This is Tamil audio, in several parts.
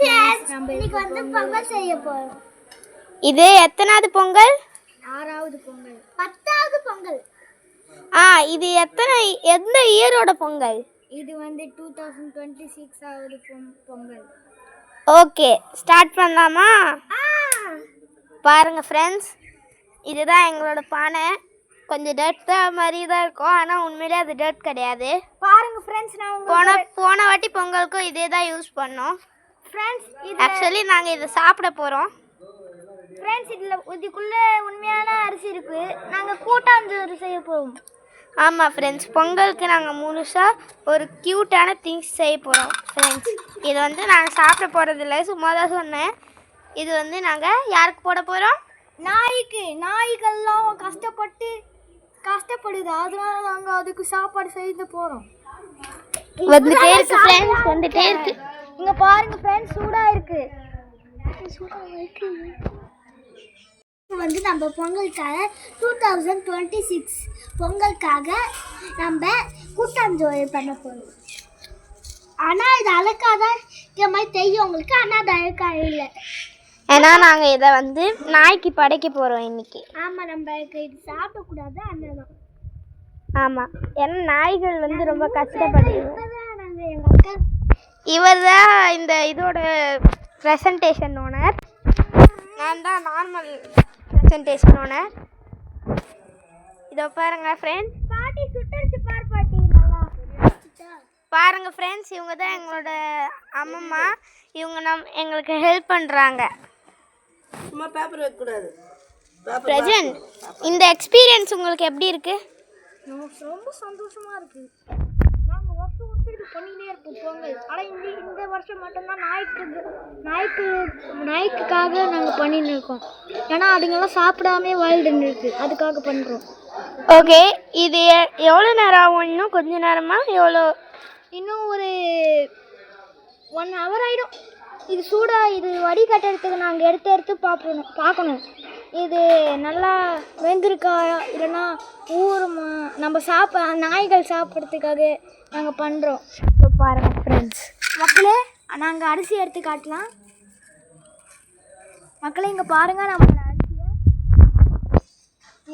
இன்னைக்கு வந்து பொங்கல் செய்ய போறோம். இது எத்தனாவது பொங்கல்? 6வது பொங்கல். 10வது பொங்கல். இது எந்த இயரோட பொங்கல்? இது வந்து 2026 ஆவது பொங்கல். ஓகே, ஸ்டார்ட் பண்ணலாமா? பாருங்க ஃப்ரெண்ட்ஸ், இதுதான் எங்களோட பானை. கொஞ்சம் டர்ட் மாதிரி தான் இருக்கும், ஆனால் உண்மையிலே அது டர்ட் கிடையாது. பாருங்க ஃப்ரெண்ட்ஸ், நான் போன வாட்டி பொங்கலுக்கும் இதே தான் யூஸ் பண்ணோம் ஃப்ரெண்ட்ஸ். ஆக்சுவலி நாங்கள் இதை சாப்பிட போகிறோம் ஃப்ரெண்ட்ஸ். இதுக்குள்ளே உண்மையான அரிசி இருக்குது. நாங்கள் கூட்டாஞ்சோறு செய்ய போகிறோம். ஆமாம் ஃப்ரெண்ட்ஸ், பொங்கலுக்கு நாங்கள் முழுசாக ஒரு க்யூட்டான திங்ஸ் செய்ய போகிறோம் ஃப்ரெண்ட்ஸ். இது வந்து நாங்கள் சாப்பிட போகிறதில்ல, சும்மா தான் சொன்னேன். இது வந்து நாங்கள் யாருக்கு போட போகிறோம்? நாய்கள்லாம் கஷ்டப்படுது, அதனால நாங்கள் அதுக்கு சாப்பாடு செய்து போகிறோம். வந்துட்டே இருக்கு ஃப்ரெண்ட்ஸ், வந்துட்டே இருக்கு. இங்கே பாருங்க ஃப்ரெண்ட்ஸ், சூடாக இருக்கு. வந்து நம்ம பொங்கலுக்காக 2026 பொங்கலுக்காக நம்ம கூட்டாஞ்சோறு பண்ண போகிறோம். ஆனால் இது அழகாதான் இந்த மாதிரி தெரியும் உங்களுக்கு, ஆனால் அது அழகாக இல்லை. ஏன்னா நாங்கள் இதை வந்து நாய்க்கு படைக்க போகிறோம் இன்னைக்கு. ஆமாம், நம்ம இது சாப்பிடக்கூடாது, அண்ணன். ஆமாம், ஏன்னா நாய்கள் வந்து ரொம்ப கஷ்டப்படுது. நாங்கள் எங்கள் அக்கா இவர் தான் இந்த இதோட ப்ரெசன்டேஷன் ஓனர். நான் தான் நார்மல் ப்ரெசன்டேஷன் ஓனர். இதோ பாருங்க ஃப்ரெண்ட்ஸ், பாட்டி சுட்டரிச்சு பாட்டி பாருங்க ஃப்ரெண்ட்ஸ், இவங்க தான் எங்களோட அம்மம்மா. இவங்க எங்களுக்கு ஹெல்ப் பண்ணுறாங்க. சும்மா பேப்பர் வைக்கக்கூடாது. பிரஜன், இந்த எக்ஸ்பீரியன்ஸ் உங்களுக்கு எப்படி இருக்குது? ரொம்ப சந்தோஷமாக இருக்குது. நாங்கள் வருஷம் இது பண்ணிக்கிட்டே இருப்போம் பொங்கல். ஆனால் இந்த வருஷம் மட்டும்தான் நாய்க்குக்காக நாங்கள் பண்ணின்னு இருக்கோம். ஏன்னா அதுங்கெல்லாம் சாப்பிடாமே வாழ்ந்துன்னு இருக்கு, அதுக்காக பண்ணுறோம். ஓகே, இது எவ்வளோ நேரம் ஆகும்? இன்னும் கொஞ்ச நேரமா? இன்னும் ஒரு 1 hour ஆகிடும். இது சூடாக இது வடிகட்டுறதுக்கு நாங்கள் எடுத்து பார்க்கணும். இது நல்லா வெந்திருக்கா இல்லைன்னா ஊறுமா, நம்ம நாய்கள் சாப்பிட்றதுக்காக நாங்கள் பண்ணுறோம். பாருங்கள் ஃப்ரெண்ட்ஸ், மக்களே, நாங்கள் அரிசி எடுத்து காட்டலாம். மக்களே, இங்கே பாருங்கள் நம்மளோட அரிசியை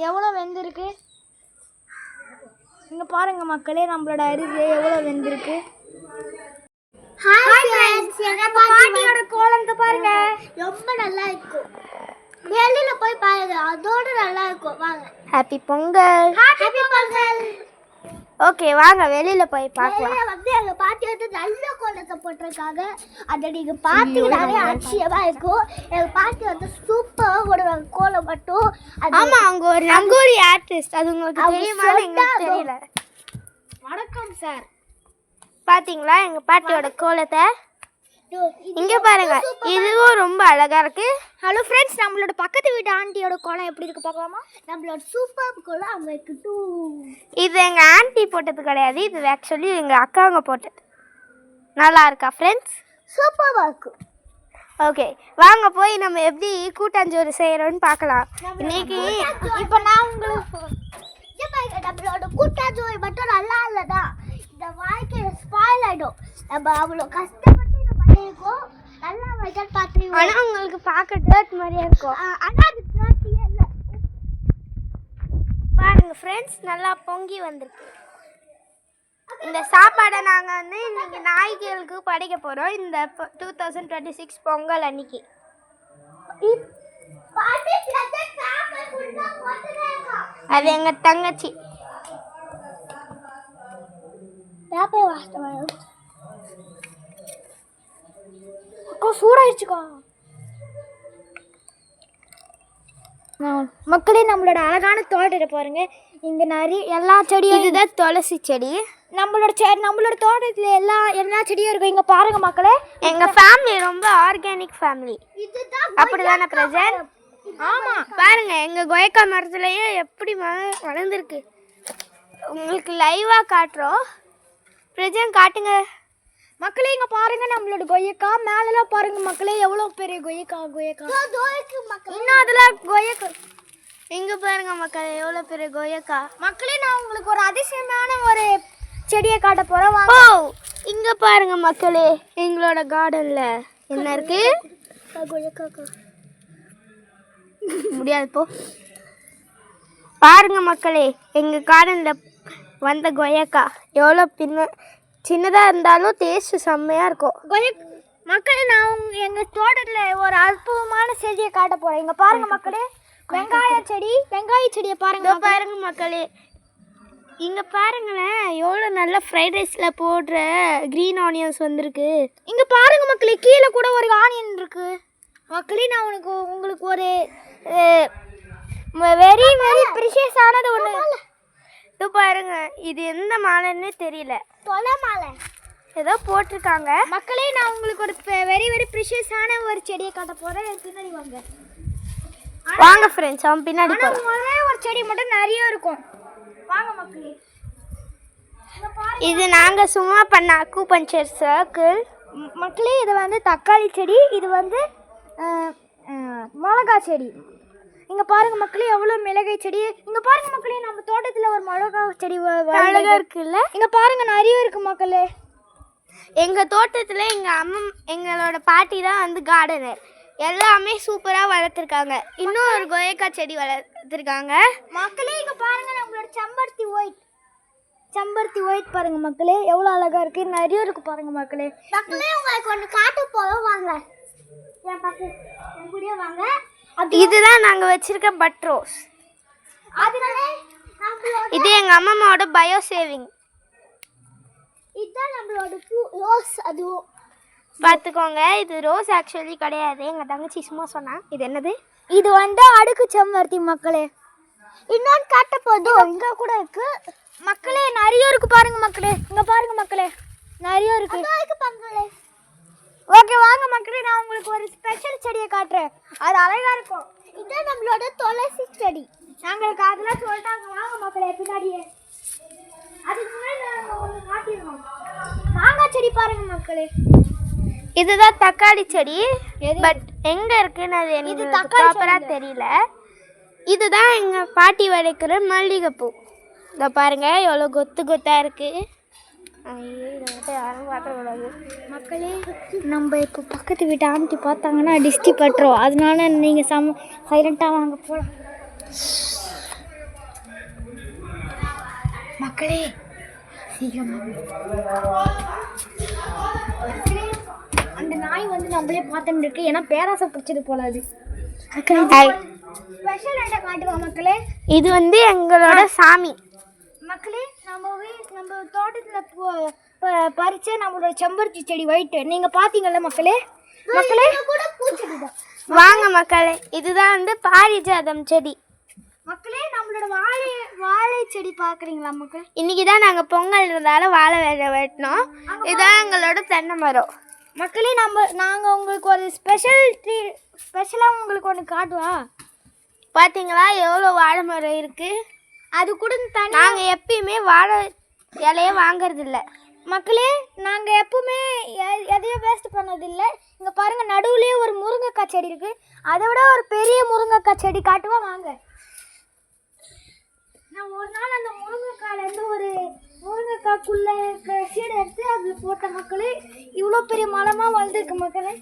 எவ்வளோ வெந்திருக்கு. இங்கே பாருங்கள் மக்களே, நம்மளோட அரிசியை எவ்வளோ வெந்திருக்கு. பாட்டியோட கோலத்தை பாருங்க, ரொம்ப நல்லா இருக்கும். வெளியில போய் பாருங்க, அதோட நல்லா இருக்கும். வாங்க. Happy Pongal. Happy Pongal. Okay, வாங்க வெளியில போய் பார்க்கலாம். வந்து எங்க பாட்டி வந்து நல்ல கோலத்தை போட்டிருக்காங்க. அதை நீங்க பார்த்தீங்கன்னாலே ஆச்சரியமா இருக்கும். எங்க பாட்டி வந்து சூப்பரா போடுவாங்க கோலம் மட்டும். ஆமா, அவங்க ஒரு ரங்கோலி ஆர்டிஸ்ட். அது உங்களுக்கு தெரியுமான்னு எங்களுக்கு தெரியல. வணக்கம் சார். பாத்தீங்களா எங்க பாட்டியோட கோலத்தை? இங்க பாருங்க, இதுவும் ரொம்ப அழகா இருக்கு. ஹலோ ஃப்ரெண்ட்ஸ், நம்மளோட பக்கத்து வீட்டு ஆண்டியோட கோலம் எப்படி இருக்கு பார்க்கலாமா? நம்மளோட சூப்பர் கோலம் அவங்க இருக்கு. இது எங்க ஆண்டி போட்டது கிடையாது, இது ஆக்சுவலி எங்க அக்காங்க போட்டது. நல்லா இருக்கா ஃப்ரெண்ட்ஸ்? சூப்பராக இருக்கும். ஓகே, வாங்க போய் நம்ம எப்படி கூட்டாஞ்சோறு செய்யறோம்னு பார்க்கலாம். இன்னைக்கு இப்போ நான் உங்களுக்கு நம்மளோட கூட்டாஞ்சோறு மட்டும் நல்லா இல்லைதான் இந்த வாழ்க்கையில ஸ்பாயில் ஆகிடும். நம்ம அவ்வளோ கஷ்டப்பட்டு பண்ணியிருக்கோம், நல்லா ரிசல்ட் பார்த்து. ஆனால் உங்களுக்கு பார்க்க டர்ட் மாதிரியே இருக்கும். ஆனால் அது டர்ட்டியே இல்லை. பாருங்க ஃப்ரெண்ட்ஸ், நல்லா பொங்கி வந்திருக்கு. இந்த சாப்பாடை நாங்கள் வந்து இன்னைக்கு நாய்களுக்கு படைக்க போகிறோம் இந்த 2026 பொங்கல் அன்னைக்கு. அது எங்கள் தங்கச்சி. சூடாயிடுச்சுக்கா. மக்களே, நம்மளோட அழகான தோட்டத்தை பாருங்க. இங்க நிறைய எல்லா செடியும், இதுதான் துளசி செடி. நம்மளோட தோட்டத்துல எல்லா செடியும் இருக்கும். இங்க பாருங்க மக்களே, எங்க ஃபேமிலி ரொம்ப ஆர்கானிக் ஃபேமிலி. அப்படிதானே பிரஜன்? ஆமா, பாருங்க எங்க கொய்க்கா மரத்துலயே எப்படி வளர்ந்துருக்கு. உங்களுக்கு லைவா காட்டுறோம். பிரஜன் காட்டுங்க மக்களே. இங்க பாருங்க நம்மளோட கொய்யக்கா மேலெல்லாம் பாருங்க மக்களே, எவ்வளவு பெரிய கொய்யக்கா. இன்னும் அதுல கொய்யக்கா இங்க பாருங்க மக்களே, எவ்வளவு பெரிய கொய்யக்கா. மக்களே, நான் உங்களுக்கு ஒரு அதிசயமான ஒரு செடியை காட்ட போறேன். இங்க பாருங்க மக்களே, எங்களோட கார்டன்ல என்ன இருக்கு? கொய்யாக்கா. முடியாது போ. பாருங்க மக்களே, எங்கள் கார்டனில் வந்த கொய்யாக்கா எவ்வளோ சின்னதாக இருந்தாலும் டேஸ்ட்டு செம்மையாக இருக்கும். மக்களே, நான் எங்கள் தோட்டத்தில் ஒரு அற்புதமான செடியை காட்ட போகிறேன். இங்கே பாருங்க மக்களே, வெங்காய செடியை பாருங்க. பாருங்க மக்களே, இங்கே பாருங்களேன், எவ்வளோ நல்ல ஃப்ரைட் ரைஸில் போடுற க்ரீன் ஆனியன்ஸ் வந்திருக்கு. இங்கே பாருங்க மக்களே, கீழே கூட ஒரு ஆனியன் இருக்கு. மக்களே, நான் உங்களுக்கு ஒரு வெரி வெரி ப்ரிஷியஸானது ஒன்று. இது பாருங்க, இது எந்த மாலைன்னே தெரியல. தொலை மாலை ஏதோ போட்டிருக்காங்க. மக்களே, நான் உங்களுக்கு ஒரு வெரி வெரி ப்ரிஷியஸான ஒரு செடியை காட்ட போகிறேன். பின்னாடி வாங்க ஃப்ரெண்ட்ஸ், அவன் பின்னாடி ஒரே ஒரு செடி மட்டும் நிறைய இருக்கும். வாங்க மக்களே. இது நாங்கள் சும்மா பண்ண அக்குபஞ்சர் சர்க்கிள். மக்களே, இது வந்து தக்காளி செடி, இது வந்து மிளகாய் செடி. இங்கே பாருங்க மக்களே, எவ்வளோ மிளகாய் செடி. இங்கே பாருங்க மக்களே, நம்ம தோட்டத்தில் ஒரு மிளகாய் செடி அழகாக இருக்குல்ல. இங்கே பாருங்க, நிறைய இருக்கு மக்களே. எங்கள் தோட்டத்தில் எங்களோட பாட்டி தான் வந்து கார்டனர். எல்லாமே சூப்பராக வளர்த்துருக்காங்க. இன்னும் ஒரு கொய்யாக்காய் செடி வளர்த்துருக்காங்க. மக்களே, இங்கே பாருங்க, நம்மளோட செம்பருத்தி ஒயிட் பாருங்க மக்களே, எவ்வளோ அழகாக இருக்கு. நிறைய இருக்கு பாருங்க மக்களே. மக்களே, உங்களுக்கு ஒன்று காட்டு போதும், வாங்க என் பக்கம் கூடயே வாங்க. இதுதான் நாங்கள் வச்சிருக்க பட் ரோஸ். இது எங்கள் அம்மாவோட பயோ சேவிங். இதுதான் நம்மளோட பூ ரோஸ். அதுவும் பார்த்துக்கோங்க, இது ரோஸ் ஆக்சுவலி கிடையாது, எங்கள் தங்கச்சி சும்மா சொன்னான். இது என்னது? இது வந்து அடுக்கு செம்பருத்தி மக்களே. இன்னொன்று காட்ட போதும், இங்கே கூட இருக்கு மக்களே. நிறைய இருக்கு பாருங்க மக்களே. இங்கே பாருங்க மக்களே, நிறைய இருக்கு. ஓகே, வாங்க மக்களே, நான் உங்களுக்கு ஒரு ஸ்பெஷல் செடியை காட்டுறேன். அது அழகா இருக்கும். இதுதான் நம்மளோட துளசி செடி. நாங்களுக்கு அதெல்லாம் சொல்லிட்டாங்க. வாங்க மக்களே, பின்னாடியே. அதுக்கு முன்னாடி நாங்கள் ஒன்று காட்டிடுவோம். மாங்காய் செடி பாருங்க மக்களே. இதுதான் தக்காளி செடி. பட் எங்கே இருக்குன்னு அது எனக்கு ப்ராப்பராக தெரியல. இதுதான் எங்கள் பாட்டி வளர்க்குற மல்லிகைப்பூ. இதை பாருங்க, எவ்வளோ கொத்து கொத்தாக இருக்குது. ஐயோ, இதை மட்டும் யாரும் பார்க்கக்கூடாது மக்களே. நம்ம இப்போ பக்கத்து வீட்டு ஆண்டி பார்த்தாங்கன்னா டிஸ்டி பட்டுரும். அதனால நீங்கள் சைலண்ட்டாக வாங்க போகலாம் மக்களே. அந்த நாய் வந்து நம்மளே பார்த்துட்டு இருக்கு. ஏன்னா பேராசை பிடிச்சது போல. அது ஸ்பெஷல் ஐட்டம் காட்டுவோம் மக்களே. இது வந்து எங்களோட சாமி மக்களே. நம்ம தோட்டத்தில் பறிச்ச நம்மளோட செம்பருத்தி செடி ஒயிட்டு நீங்கள் பார்த்தீங்கல்ல மக்களே. மக்களே கூட பூச்செடி தான். வாங்க மக்களே, இதுதான் வந்து பாரிஜாதம் செடி. மக்களே, நம்மளோட வாழை செடி பார்க்குறீங்களா மக்களே? இன்னைக்கு தான் நாங்கள் பொங்கல் இருந்தாலும் வாழை வெட்டினோம். இதுதான் எங்களோட தென்னை மரம். மக்களே, நாங்கள் உங்களுக்கு ஒரு ஸ்பெஷலாக உங்களுக்கு ஒன்று காட்டுவா. பார்த்தீங்களா எவ்வளோ வாழை மரம் இருக்குது. அது கூட நாங்கள் எப்பயுமே வாழை இலையே வாங்கறதில்ல மக்களே. நாங்கள் எப்பவுமே எதையும் வேஸ்ட் பண்ணதில்லை. இங்கே பாருங்கள், நடுவுலேயே ஒரு முருங்கைக்காய் செடி இருக்குது. அதை விட ஒரு பெரிய முருங்கைக்காய் செடி காட்டுவோம் வாங்க. நான் ஒரு நாள் அந்த முருங்கைக்காயிலேருந்து ஒரு முருங்கைக்காய்க்குள்ளே சீடை எடுத்து அதில் போட்ட மக்களே. இவ்வளோ பெரிய மரமாக வளர்ந்துருக்கு மக்களே.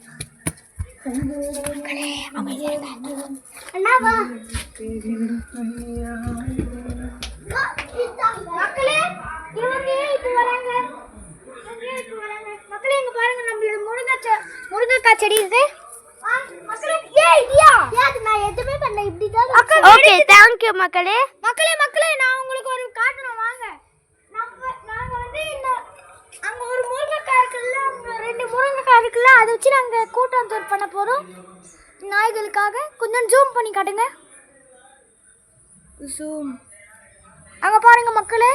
அண்ணாவா மக்களே, இவங்க இப்போ வராங்க. மக்களே, இங்க பாருங்க, நம்மளோட முருங்கைக்காய் செடி இது. மக்களே, நான் எதுவுமே பண்ணல, இப்படிதான். ஓகே, தேங்க் யூ மக்களே. மக்களே, நான் உங்களுக்கு ஒரு காட்டணும் வாங்க. நாங்க வந்து அங்க ஒரு முருங்கைக்காய் இருக்குல்ல, 2 முருங்கைக்காய் இருக்குல்ல, அதை வச்சு நாங்க கூட்டாஞ்சோறு பண்ண போறோம் நாய்களுக்காக. கொஞ்சம் ஜூம் பண்ணி காட்டுங்க. ஜூம். அங்க பாருங்க மக்களே,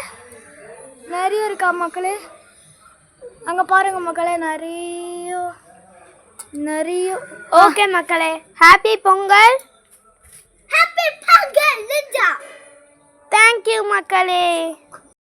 நிறைய இருக்கா மக்களே. அங்க பாருங்க மக்களே, நிறைய. ஓகே மக்களே, ஹாப்பி பொங்கல். ஹாப்பி பொங்கல் லிஞ்சா. தேங்க் யூ மக்களே.